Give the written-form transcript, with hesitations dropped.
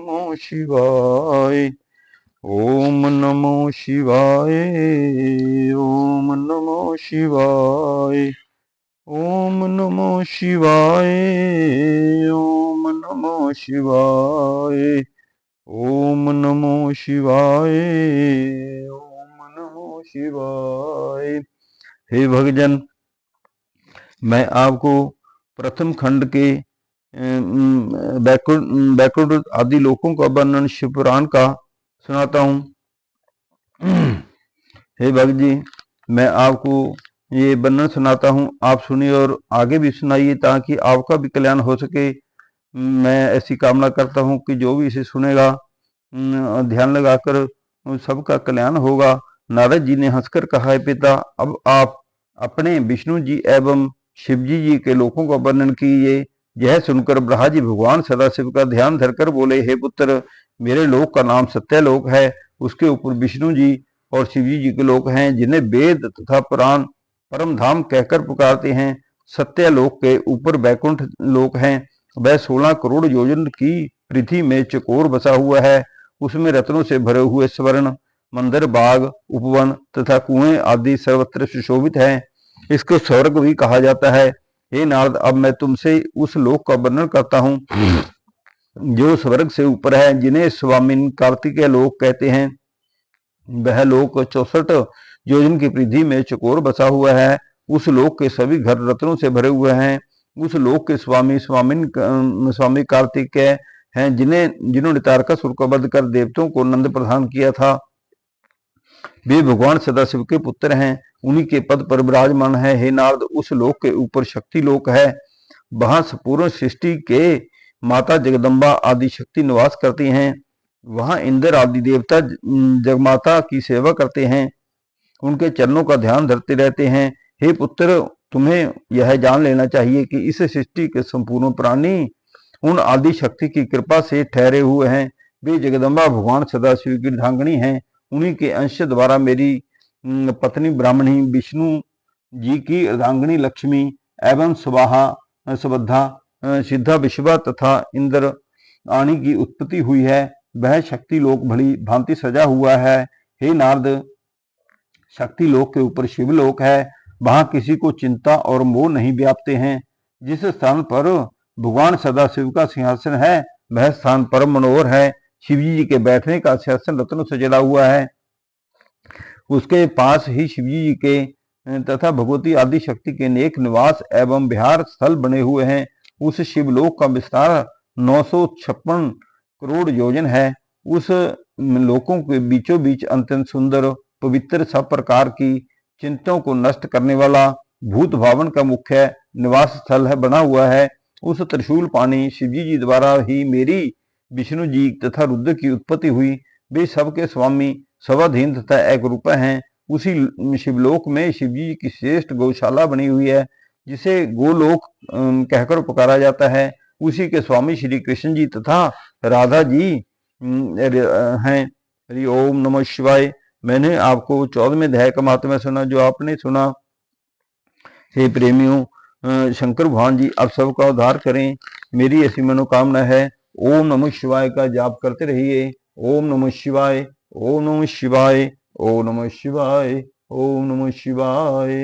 नमो शिवाय। ओम नमो शिवाय। ओम नमो शिवाय। ओम नमो शिवाय। ओम नमो शिवाय। ओम नमो शिवाय। ओम नमो शिवाय। हे भक्तजन, मैं आपको प्रथम खंड के बैकुंठ आदि लोकों का वर्णन शिव पुराण का सुनाता हूँ। हे भक्त जी, मैं आपको ये वर्णन सुनाता हूँ, आप सुनिए और आगे भी सुनाइए ताकि आपका भी कल्याण हो सके। मैं ऐसी कामना करता हूँ कि जो भी इसे सुनेगा ध्यान लगाकर सबका कल्याण होगा। नारद जी ने हंसकर कहा, है पिता, अब आप अपने विष्णु जी एवं शिवजी जी के लोकों का वर्णन कीजिए। यह सुनकर ब्रह्मा जी भगवान सदाशिव का ध्यान धरकर बोले, हे पुत्र, मेरे लोक का नाम सत्यलोक है। उसके ऊपर विष्णु जी और शिवजी जी के लोक हैं, जिन्हें वेद तथा पुराण परम धाम कहकर पुकारते हैं। सत्यलोक के ऊपर बैकुंठ लोक हैं। वह 16 करोड़ योजन की पृथ्वी में चकोर बसा हुआ है। उसमें रत्नों से भरे हुए स्वर्ण मंदिर, बाग, उपवन तथा कुएं आदि सर्वत्र सुशोभित हैं। इसको स्वर्ग भी कहा जाता है। हे नारद, अब मैं तुमसे उस लोक का वर्णन करता हूँ जो स्वर्ग से ऊपर है, जिन्हें स्वामिन कार्तिकेय लोक कहते हैं। वह लोक 64 योजन की पृथ्वी में चकोर बसा हुआ है। उस लोक के सभी घर रत्नों से भरे हुए हैं। उस लोक के स्वामी कार्तिकेय हैं, जिन्होंने तारकासुर को वध कर देवताओं को नंद प्रदान किया था। वे भगवान सदाशिव के पुत्र हैं, उन्हीं के पद पर विराजमान है। हे नारद, उस लोक के ऊपर शक्ति लोक है। वहां संपूर्ण सृष्टि के माता जगदम्बा आदि शक्ति निवास करती हैं। वहां इंद्र आदि देवता जगमाता की सेवा करते हैं, उनके चरणों का ध्यान धरते रहते हैं। हे पुत्र, तुम्हें यह जान लेना चाहिए कि इस सृष्टि के संपूर्ण प्राणी उन आदि शक्ति की कृपा से ठहरे हुए हैं। वे जगदम्बा भगवान सदाशिव की अर्धांगिनी हैं। उन्हीं के अंश द्वारा मेरी पत्नी ब्राह्मणी विष्णु जी की अर्धांगिनी लक्ष्मी एवं सुबद्धा, सिद्धा, विश्वा तथा इंद्र आणी की उत्पत्ति हुई है। वह शक्ति लोक भली भांति सजा हुआ है। हे नारद, शक्ति लोक के ऊपर शिवलोक है। वहां किसी को चिंता और मोह नहीं व्यापते हैं। जिस स्थान पर भगवान सदाशिव का सिंहासन है, वह स्थान परम मनोहर है। शिवजी जी के बैठने का सिंहासन रत्नों से जड़ा हुआ है। उसके पास ही शिवजी जी के तथा भगवती आदि शक्ति के नेक निवास एवं विहार स्थल बने हुए हैं। उस शिवलोक का विस्तार 956 करोड़ योजन है। उस लोकों के बीचों बीच अत्यंत सुंदर पवित्र सब प्रकार की चिंताओं को नष्ट करने वाला भूत भावन का मुख्य निवास स्थल है बना हुआ है। उस त्रिशूल पानी शिवजी जी द्वारा ही मेरी विष्णु जी तथा रुद्र की उत्पत्ति हुई। वे सबके स्वामी, स्वाधीन तथा एक रूप हैं। उसी शिवलोक में शिवजी जी की श्रेष्ठ गौशाला बनी हुई है, जिसे गोलोक कहकर पुकारा जाता है। उसी के स्वामी श्री कृष्ण जी तथा राधा जी हैं। हरि ओम नमः शिवाय। मैंने आपको 14वें अध्याय का महात्म्य सुना, जो आपने सुना। हे प्रेमियों, शंकर भगवान जी आप सबका उद्धार करें, मेरी ऐसी मनोकामना है। ओम नमः शिवाय का जाप करते रहिए। ओम नमः शिवाय। ओम नमः शिवाय। ओम नमः शिवाय। ओम नमः शिवाय।